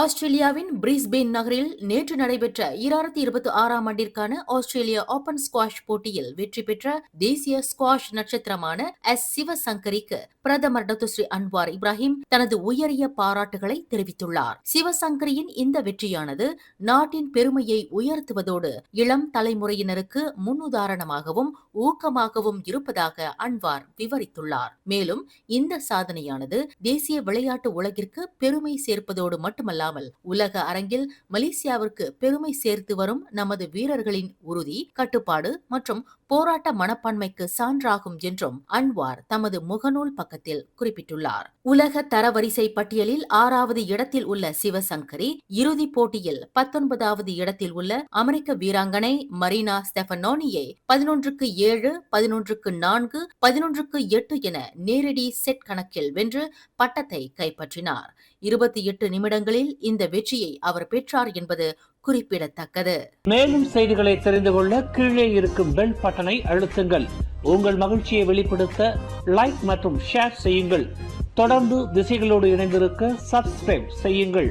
ஆஸ்திரேலியாவின் பிரிஸ்பேன் நகரில் நேற்று நடைபெற்ற 2026ஆம் ஆண்டிற்கான ஆஸ்திரேலிய ஓபன் ஸ்குவாஷ் போட்டியில் வெற்றி பெற்ற தேசிய ஸ்குவாஷ் நட்சத்திரமான சிவசங்கரிக்கு பிரதமர் டாக்டர் ஸ்ரீ அன்வார் இப்ராஹிம் தனது உயரிய பாராட்டுகளை தெரிவித்துள்ளார். சிவசங்கரியின் இந்த வெற்றியானது நாட்டின் பெருமையை உயர்த்துவதோடு இளம் தலைமுறையினருக்கு முன்னுதாரணமாகவும் ஊக்கமாகவும் இருப்பதாக அன்வார் விவரித்துள்ளார். மேலும் இந்த சாதனையானது தேசிய விளையாட்டு உலகிற்கு பெருமை சேர்ப்பதோடு மட்டுமல்ல, உலக அரங்கில் மலேசியாவிற்கு பெருமை சேர்த்து வரும் நமது வீரர்களின் உறுதி, கட்டுப்பாடு மற்றும் போராட்ட மனப்பான்மைக்கு சான்றாகும் என்றும் அன்வார் தமது முகநூல் பக்கத்தில் குறிப்பிட்டுள்ளார். உலக தரவரிசை பட்டியலில் 6வது இடத்தில் உள்ள சிவசங்கரி இறுதிப் போட்டியில் 19வது இடத்தில் உள்ள அமெரிக்க வீராங்கனை மரீனா ஸ்டெஃபனோனியை 11-7, 11-4, 11-8 என நேரடி செட் கணக்கில் வென்று பட்டத்தை கைப்பற்றினார். 28 நிமிடங்களில் இந்த வெற்றியை அவர் பெற்றார் என்பது குறிப்பிடத்தக்கது. மேலும் செய்திகளை தெரிந்து கொள்ள கீழே இருக்கும் பெல் பட்டனை அழுத்துங்கள். உங்கள் மகிழ்ச்சியை வெளிப்படுத்த லைக் மற்றும் ஷேர் செய்யுங்கள். தொடர்ந்து திசைகளோடு இணைந்திருக்க சப்ஸ்கிரைப் செய்யுங்கள்.